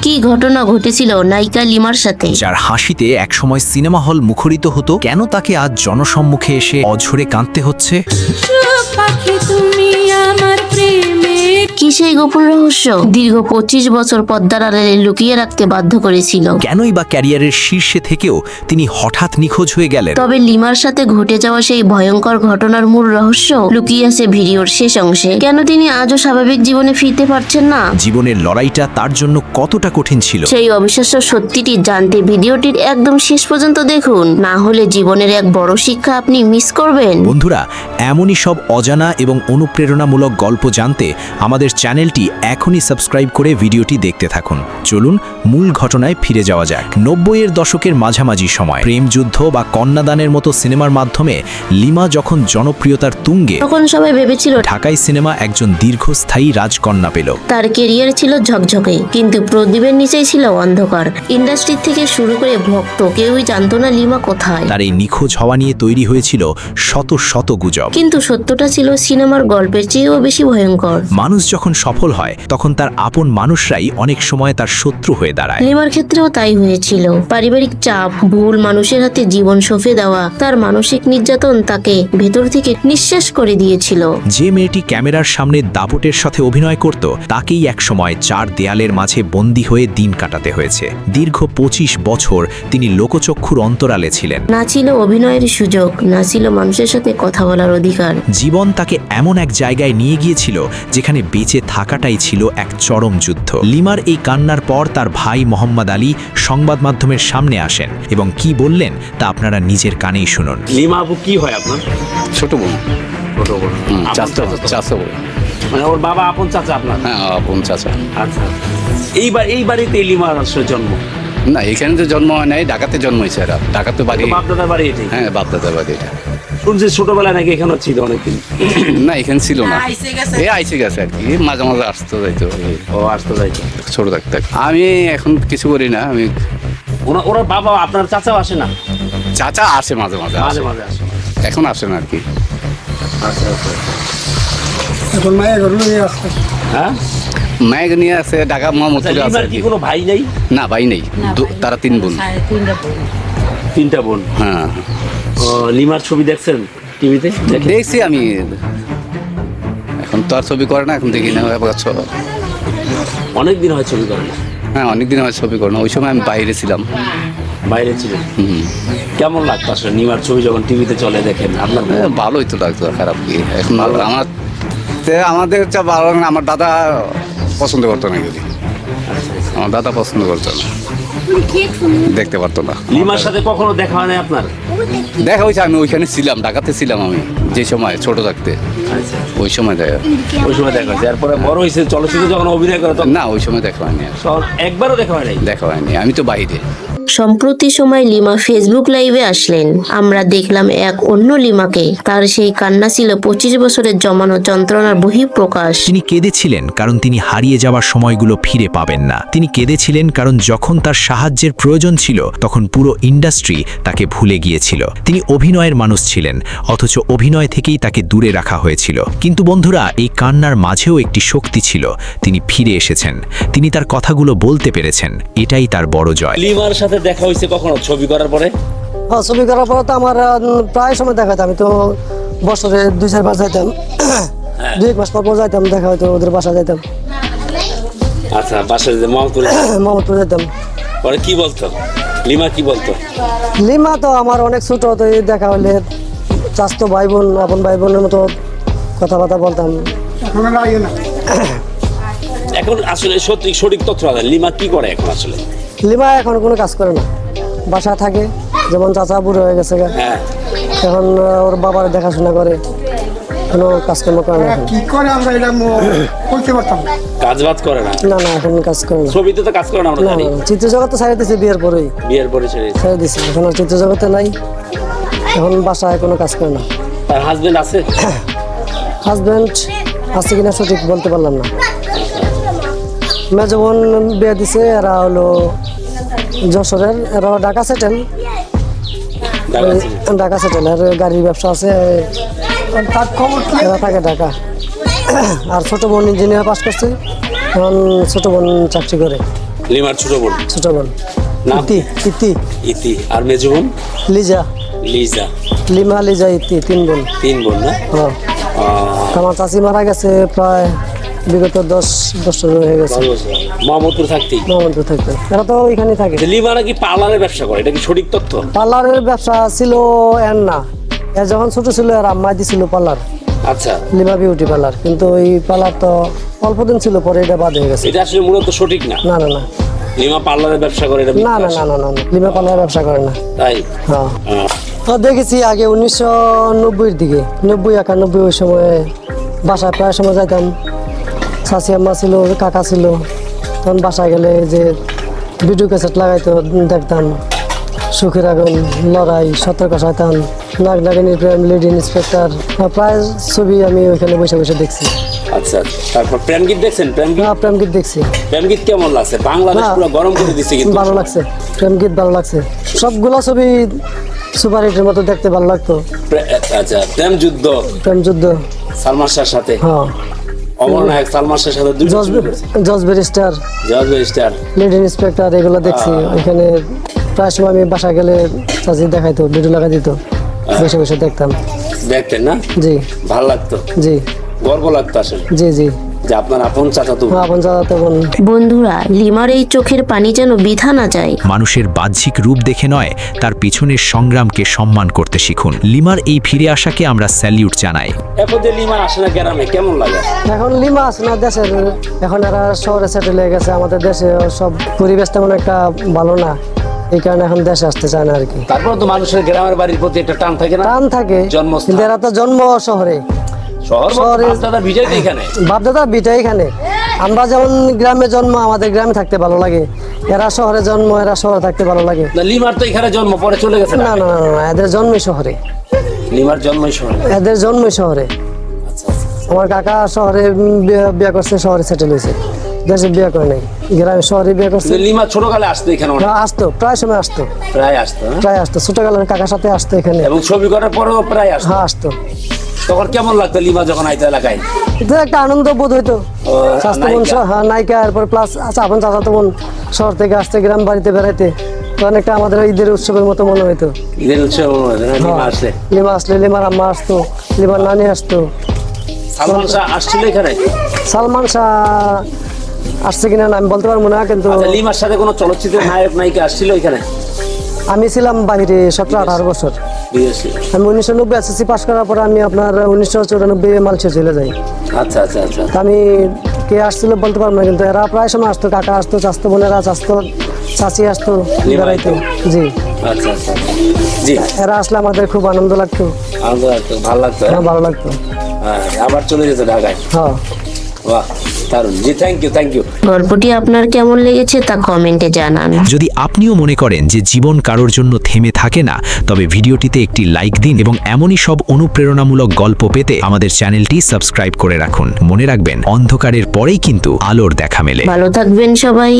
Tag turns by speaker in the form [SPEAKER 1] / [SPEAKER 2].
[SPEAKER 1] কি ঘটনা ঘটেছিল নায়িকা লিমার সাথে?
[SPEAKER 2] যার হাসিতে একসময় সিনেমা হল মুখরিত হতো, কেন তাকে আজ জনসম্মুখে এসে অঝরে কাঁদতে হচ্ছে?
[SPEAKER 1] কি সেই গোপন রহস্য দীর্ঘ 25 বছর পর্দার আড়ালে লুকিয়ে রাখতে বাধ্য করেছিল?
[SPEAKER 2] কেনই বা ক্যারিয়ারের শীর্ষে থেকেও তিনি হঠাৎ নিখোঁজ হয়ে গেলেন?
[SPEAKER 1] তবে লিমার সাথে ঘটে যাওয়া সেই ভয়ঙ্কর ঘটনার মূল রহস্য লুকিয়ে আছে ভিডিওর শেষ অংশে। কেন তিনি আজও স্বাভাবিক জীবনে ফিরতে পারছেন না?
[SPEAKER 2] জীবনের লড়াইটা তার জন্য কতটা কঠিন ছিল,
[SPEAKER 1] সেই অবিশ্বাস্য সত্যিটি জানতে ভিডিওটির একদম শেষ পর্যন্ত দেখুন, না হলে জীবনের এক বড় শিক্ষা আপনি মিস করবেন।
[SPEAKER 2] বন্ধুরা, এমনই সব অজানা এবং অনুপ্রেরণামূলক গল্প জানতে আমাদের চ্যানেলটি এখনই সাবস্ক্রাইব করে ভিডিওটি দেখতে থাকুন। চলুন মূল ঘটনায় ফিরে যাওয়া যাক। 90-এর দশকের মাঝামাঝি সময় প্রেমযুদ্ধ বা কন্যাদানের মতো সিনেমার মাধ্যমে লিমা যখন জনপ্রিয়তার তুঙ্গে,
[SPEAKER 1] তখন সবাই ভেবেছিল
[SPEAKER 2] ঢাকাই সিনেমা একজন দীর্ঘস্থায়ী রাজকন্যা পেল।
[SPEAKER 1] তার কেরিয়ার ছিল ঝকঝকে, কিন্তু প্রদীপের নিচেই ছিল অন্ধকার। ইন্ডাস্ট্রি থেকে শুরু করে ভক্ত কেউই জানতো না লিমা কোথায়।
[SPEAKER 2] তার এই নিখোঁজ হওয়া নিয়ে তৈরি হয়েছিল শত শত গুজব।
[SPEAKER 1] কিন্তু সত্যটা ছিল সিনেমার গল্পের চেয়েও বেশি ভয়ঙ্কর।
[SPEAKER 2] মানুষ যখন সফল হয় তখন তার আপন মানুষরাই অনেক সময় তার শত্রু হয়ে দাঁড়ায়।
[SPEAKER 1] লিমার ক্ষেত্রেও তাই হয়েছিল। পারিবারিক চাপ, ভুল মানুষের হাতে জীবন সঁপে দেওয়া, তার মানসিক নির্যাতন তাকে ভেতর থেকে নিঃশেষ করে দিয়েছিল।
[SPEAKER 2] যে মেয়েটি ক্যামেরার সামনে দাপটের সাথে অভিনয় করত, তাকেই একসময় 4 দেয়ালের মাঝে বন্দী হয়ে দিন কাটাতে হয়েছে। দীর্ঘ 25 বছর তিনি লোকচক্ষুর অন্তরালে ছিলেন।
[SPEAKER 1] না ছিল অভিনয়ের সুযোগ, না ছিল মানুষের সাথে কথা বলার অধিকার।
[SPEAKER 2] জীবন তাকে এমন এক জায়গায় নিয়ে গিয়েছিল যেখানে বেঁচে থাকাটাই ছিল এক চরম যুদ্ধ। লিমার এই কান্নার পর তার ভাই মোহাম্মদ আলী সংবাদ মাধ্যমের সামনে আসেন এবং কি বললেন তা আপনারা নিজের কানেই শুনুন।
[SPEAKER 3] লিমা আপু কি হয় আপনার?
[SPEAKER 4] ছোট বোন।
[SPEAKER 3] ছোট বোন।
[SPEAKER 4] চাচা বোন।
[SPEAKER 3] মানে ওর বাবা আপন চাচা আপনার?
[SPEAKER 4] হ্যাঁ, আপন চাচা।
[SPEAKER 3] আচ্ছা, এই বাড়িতে লিমার আসলে জন্ম?
[SPEAKER 4] না, এখানে তো জন্ম হয় নাই, ঢাকাতে জন্ম হয়েছে। এরা ঢাকাতে বাড়ি।
[SPEAKER 3] বাপদাদার বাড়ি এটাই?
[SPEAKER 4] হ্যাঁ, বাপদাদার বাড়ি এটা।
[SPEAKER 3] শুনছি ছোটবেলায় নাকি এখানে ছিল অনেকদিন?
[SPEAKER 4] না, এখানে ছিল না, আইসে গেছে আর কি, মাঝে মাঝে আসতো যাইতো।
[SPEAKER 3] ও আসতো যাইতো
[SPEAKER 4] ছোট থাকতে। আমি এখন কিছু করি না। আমি
[SPEAKER 3] ওরা বাবা আপনার চাচাও আসে না?
[SPEAKER 4] চাচা আসে মাঝে মাঝে।
[SPEAKER 3] মাঝে মাঝে আসে।
[SPEAKER 4] এখন আসে না আর কি।
[SPEAKER 3] আচ্ছা আচ্ছা।
[SPEAKER 5] এখন মায়ের ঘর নিয়ে আসছে।
[SPEAKER 3] হ্যাঁ,
[SPEAKER 4] মায়ের নিয়ে আছে ঢাকা মোহাম্মদপুরে আছে
[SPEAKER 3] লিমার
[SPEAKER 4] আর
[SPEAKER 3] কি
[SPEAKER 4] কি।
[SPEAKER 3] কোনো ভাই নেই?
[SPEAKER 4] না, ভাই নেই। তারা 3 বোন।
[SPEAKER 3] 3টা বোন।
[SPEAKER 4] হ্যাঁ,
[SPEAKER 3] ও, লিমার ছবি দেখছেন টিভিতে?
[SPEAKER 4] দেখছি আমি। এখন তো আর ছবি করে না, এখন দেখি না।
[SPEAKER 3] অনেকদিন হয় ছবি করে না?
[SPEAKER 4] হ্যাঁ, অনেকদিন হয় ছবি করে না। ওই সময় আমি বাইরে ছিলাম।
[SPEAKER 3] বাইরে ছিলেন?
[SPEAKER 4] হুম।
[SPEAKER 3] কেমন লাগতো আসলে লিমার ছবি যখন টিভিতে চলে দেখেন আপনার?
[SPEAKER 4] ভালোই তো লাগতো, খারাপ কি। এখন আমাদের যা ভালো লাগে না, আমার দাদা পছন্দ করতো না এগুলি। আমার দাদা পছন্দ করতো না, দেখতে পারতো না।
[SPEAKER 3] লিমার সাথে কখনো দেখা হয় না আপনার?
[SPEAKER 4] দেখা হয়েছে, আমি ওইখানে ছিলাম, ঢাকাতে ছিলাম আমি যে সময় ছোট থাকতে।
[SPEAKER 3] আচ্ছা,
[SPEAKER 4] ওই সময় দেখা।
[SPEAKER 3] ওই সময় দেখা হয়েছে। এরপরে বড় হয়েছে, চলচ্চিত্রে যখন অভিনয় করে তখন?
[SPEAKER 4] না, ওই সময় দেখা হয়নি আর।
[SPEAKER 3] একবারও দেখা হয় নাই?
[SPEAKER 4] দেখা হয়নি, আমি তো বাইরে।
[SPEAKER 1] সম্প্রতি সময় লিমা ফেসবুক লাইভে আসলেন। আমরা দেখলাম এক অন্য লিমাকে। তার সেই কান্না ছিল 25 বছরের জমানো যন্ত্রণার বহিঃপ্রকাশ।
[SPEAKER 2] তিনি কেঁদেছিলেন কারণ তিনি হারিয়ে যাওয়ার সময়গুলো ফিরে পাবেন না। তিনি কেঁদেছিলেন কারণ যখন তার সাহায্যের প্রয়োজন ছিল তখন পুরো ইন্ডাস্ট্রি তাকে ভুলে গিয়েছিল। তিনি অভিনয়ের মানুষ ছিলেন, অথচ অভিনয় থেকেই তাকে দূরে রাখা হয়েছিল। কিন্তু বন্ধুরা, এই কান্নার মাঝেও একটি শক্তি ছিল। তিনি ফিরে এসেছেন, তিনি তার কথাগুলো বলতে পেরেছেন। এটাই তার বড় জয়।
[SPEAKER 3] লিমার সাথে দেখা হয়েছে কখনো ছবি করার পরে?
[SPEAKER 5] হ্যাঁ, ছবি করার পর তো আমার প্রায় সময় দেখা হতো। আমি তো বছরে 2-4 বার যাইতাম, 2-1 মাস পর যাইতাম, দেখা হয়তো ওদের বাসা যাইতাম।
[SPEAKER 3] আচ্ছা, বাসায়
[SPEAKER 5] মোহাম্মদপুর যেতাম।
[SPEAKER 3] পরে কি বলতো লিমা? কি বলতো?
[SPEAKER 5] লিমা তো আমার অনেক ছোট, তো এই দেখা হলে চাচতো ভাই বোন, আপন ভাই বোনের মতো কথাবার্তা বলতাম।
[SPEAKER 3] এখন আসলে সঠিক তথ্য আছে, লিমা কি করে এখন আসলে?
[SPEAKER 5] লিমা এখন কোনো কাজ করে না, বাসা থাকে। যেমন চাচা বুড়ো হয়ে গেছে,
[SPEAKER 3] হ্যাঁ,
[SPEAKER 5] এখন ওর বাবার দেখাশোনা করে, কোনো কাজকর্ম করে না।
[SPEAKER 6] কি করে আমরা এটা বলতে পারতাম?
[SPEAKER 3] কাজ বাজ করে না?
[SPEAKER 5] না, এখন কাজ করে না।
[SPEAKER 3] ছবিতে তো কাজ করে না আমরা
[SPEAKER 5] না,
[SPEAKER 3] জানি।
[SPEAKER 5] চিত্র জগৎ তো ছেড়ে দিয়েছে বিয়ের পরেই।
[SPEAKER 3] বিয়ের পরে ছেড়ে
[SPEAKER 5] ছেড়ে দিয়েছে, এখন আর চিত্র জগতে নাই। এখন বাসায় কোনো কাজ করে না।
[SPEAKER 3] তার হাজবেন্ড আছে?
[SPEAKER 5] হাজব্যান্ড আছে কিনা সঠিক বলতে পারলাম না। মেজো বোন বিয়ে দিছে, এরা হলো যশোরের, এরা ঢাকা সেটেল। ঢাকা সেটেল, আর গাড়ির ব্যবসা আছে।
[SPEAKER 6] তার খবর কি?
[SPEAKER 5] এরা থাকে ঢাকা। আর ছোট বোন ইঞ্জিনিয়ার পাস করছে, এখন ছোট বোন চাকরি করে।
[SPEAKER 3] লিমার ছোট বোন
[SPEAKER 5] ছোট বোন
[SPEAKER 3] নাম
[SPEAKER 5] ইতি ইতি
[SPEAKER 3] ইতি, আর মেজো বোন
[SPEAKER 5] লিজা,
[SPEAKER 3] লিজা।
[SPEAKER 5] লিমা লিজা ইতি, 3 বোন।
[SPEAKER 3] 3 বোন না?
[SPEAKER 5] হ্যাঁ, আমার চাচি মারা গেছে প্রায় বিগত 10 বছর হয়ে গেছে।
[SPEAKER 3] ভালো আছে। মোহাম্মদপুর থাকতেই
[SPEAKER 5] মোহাম্মদপুর থাকতে, এরা তো ওইখানে থাকে।
[SPEAKER 3] লিমা নাকি পার্লারের ব্যবসা করে, এটা কি সঠিক তথ্য?
[SPEAKER 5] পার্লারের ব্যবসা ছিল এর না, এর যখন ছোট ছিল এর আম্মা দিছিল পার্লার,
[SPEAKER 3] আচ্ছা,
[SPEAKER 5] লিমা বিউটি পার্লার, কিন্তু ওই পার্লার তো অল্প দিন ছিল, পরে এটা বাদ হয়ে গেছে।
[SPEAKER 3] এটা আসলে মূলত সঠিক না।
[SPEAKER 5] না না না
[SPEAKER 3] লিমা পার্লারের ব্যবসা করে, এটা
[SPEAKER 5] না না না না না না, লিমা পার্লার ব্যবসা করে না।
[SPEAKER 3] তাই?
[SPEAKER 5] হ্যাঁ,
[SPEAKER 3] আহ,
[SPEAKER 5] তো দেখেছি আগে 1990-এর দিকে, 90-91 ওই সময়ে বাসায় প্রায় সময় যাইতাম, শাশি আম্মা ছিল, কাকা ছিল, তখন বাসায় গেলে যে ভিডিও ক্যাসেট লাগাইতো দেখতাম, সুখের আগুন, লড়াই, সতর্ক শয়তান, নাগ নাগিনীর প্রেম, লেডি ইন্সপেক্টর, প্রায় ছবি আমি ওইখানে বসে বসে দেখছি।
[SPEAKER 3] আচ্ছা, তারপর প্রেম গীত দেখছেন? প্রেম গীত,
[SPEAKER 5] হ্যাঁ, প্রেম গীত দেখছি।
[SPEAKER 3] প্রেম গীত কেমন লাগছে? বাংলাদেশ
[SPEAKER 5] না,
[SPEAKER 3] পুরো গরম করে দিছে কিন্তু।
[SPEAKER 5] ভালো লাগছে, প্রেম গীত ভালো লাগছে, সবগুলো ছবি সুপারহিটের মতো দেখতে ভালো লাগতো।
[SPEAKER 3] আচ্ছা, প্রেম যুদ্ধ,
[SPEAKER 5] প্রেম যুদ্ধ,
[SPEAKER 3] সালমান শাহর সাথে,
[SPEAKER 5] হ্যাঁ,
[SPEAKER 3] অমর নায়ক সালমান শাহর সাথে দুটো ছবি করেছে।
[SPEAKER 5] জজ ব্যারিস্টার,
[SPEAKER 3] জজ ব্যারিস্টার।
[SPEAKER 5] লেডি ইন্সপেক্টর, এগুলো দেখছি। ওইখানে প্রায় সময় আমি বাসা গেলে চাচি দেখাইতো, ভিডিও লাগা দিত, বসে বসে দেখতাম।
[SPEAKER 3] দেখতেন না?
[SPEAKER 5] জি
[SPEAKER 3] ভালো লাগতো,
[SPEAKER 5] জি
[SPEAKER 3] গর্ব লাগতো আসলে
[SPEAKER 5] জি জি,
[SPEAKER 3] যে আপনার আপন চাচাতো বোন।
[SPEAKER 5] আপন চাচাতো বোন।
[SPEAKER 1] বন্ধুরা, লিমার এই চোখের পানি যেন বৃথা না যায়।
[SPEAKER 2] মানুষের বাহ্যিক রূপ দেখে নয়, তার পিছনের সংগ্রামকে সম্মান করতে শিখুন। লিমার এই ফিরে আসাকে আমরা স্যালিউট জানাই।
[SPEAKER 3] এখন যে লিমা আসে না গ্রামে, কেমন লাগে?
[SPEAKER 5] এখন লিমা আছে না দেশের, এখন এরা শহরে সেটেল হয়ে গেছে। আমাদের দেশে সব পরিবেশ তেমন একটা ভালো না, এই কারণে এখন দেশে আসতে চায় না আর কি।
[SPEAKER 3] তারপর তো মানুষের গ্রামের বাড়ির প্রতি একটা টান থাকে না?
[SPEAKER 5] টান থাকে,
[SPEAKER 3] জন্মস্থান।
[SPEAKER 5] কিন্তু এরা তো জন্ম শহরে,
[SPEAKER 3] শহরে দাদা বিজয় তো এখানে।
[SPEAKER 5] বাপদাদা বিটা এখানে। আমরা যেমন গ্রামে জন্ম, আমাদের গ্রামে থাকতে ভালো লাগে, এরা শহরে জন্ম, এরা শহরে থাকতে ভালো লাগে।
[SPEAKER 3] না, লিমার তো এখানে জন্ম, পরে চলে গেছে
[SPEAKER 5] না না না না, এদের জন্মই শহরে,
[SPEAKER 3] লিমার জন্মই শহরে।
[SPEAKER 5] এদের জন্মই শহরে। আমার কাকা শহরে বিয়ে করছে, শহরে সেটেল হয়েছে, দেশে বিয়ে করে নাই, গ্রামে শহরে বিয়ে করছে।
[SPEAKER 3] লিমা ছোটকালে আসতো এখানে অনেক?
[SPEAKER 5] আসতো, প্রায় সময় আসতো,
[SPEAKER 3] প্রায় আসতো, হ্যাঁ?
[SPEAKER 5] প্রায় আসতো, ছোটবেলার কাকার সাথে আসতো এখানে।
[SPEAKER 3] এবং ছবি করার পরেও প্রায় আসতো।
[SPEAKER 5] হ্যাঁ, আসতো।
[SPEAKER 3] তখন কেমন লাগতো লিমা যখন আইতো এলাকায়?
[SPEAKER 5] এটা একটা আনন্দ বোধ হইতো। স্বাস্থ্য বোন,
[SPEAKER 3] নায়িকা।
[SPEAKER 5] হ্যাঁ, নায়িকা, এরপর প্লাস আচ্ছা আপন চাচাতো বোন শহর থেকে আসতে গ্রাম বাড়িতে বেড়াইতে, তখন একটা আমাদের ঈদের উৎসবের মতো মনে হইতো।
[SPEAKER 3] ঈদের উৎসব লিমা আসলে।
[SPEAKER 5] লিমা আসলে, লিমার আম্মা আসতো, লিমার নানি আসতো।
[SPEAKER 3] সালমান শাহ আসছিল এখানে?
[SPEAKER 5] সালমান শাহ আসছে কিনা না আমি বলতে পারবো না, কিন্তু
[SPEAKER 3] আচ্ছা, লিমার সাথে কোনো চলচ্চিত্রের নায়ক নায়িকা আসছিল এখানে?
[SPEAKER 5] আমি ছিলাম বাইরে 17-18 বছর।
[SPEAKER 3] বিদেশি?
[SPEAKER 5] আমি 1990 এসএসসি পাস করার পরে আমি আপনার 1994 মালয়েশিয়া চলে যাই।
[SPEAKER 3] আচ্ছা আচ্ছা আচ্ছা।
[SPEAKER 5] তা আমি কে আসছিল বলতে পারবো না, কিন্তু এরা প্রায় সময় আসতো, কাকা আসতো, চাচতো বোনেরা, চাচি আসতো বেড়াইতে। জি
[SPEAKER 3] আচ্ছা আচ্ছা, জি।
[SPEAKER 5] এরা আসলে আমাদের খুব আনন্দ লাগতো,
[SPEAKER 3] আনন্দ লাগতো, ভালো লাগতো, হ্যাঁ?
[SPEAKER 5] হ্যাঁ, ভালো লাগতো।
[SPEAKER 3] হ্যাঁ, আবার চলে যেত ঢাকায়।
[SPEAKER 5] হ্যাঁ,
[SPEAKER 3] বাহ, দারুণ। জি, থ্যাংক ইউ, থ্যাংক ইউ।
[SPEAKER 1] গল্পটি আপনার কেমন লেগেছে তা কমেন্টে জানান।
[SPEAKER 2] যদি আপনিও মনে করেন যে জীবন কারোর জন্য থেমে থাকে না, তবে ভিডিওটিতে একটি লাইক দিন এবং এমনই সব অনুপ্রেরণামূলক গল্প পেতে আমাদের চ্যানেলটি সাবস্ক্রাইব করে রাখুন। মনে রাখবেন, অন্ধকারের পরেই কিন্তু আলোর দেখা মেলে।
[SPEAKER 1] ভালো থাকবেন সবাই।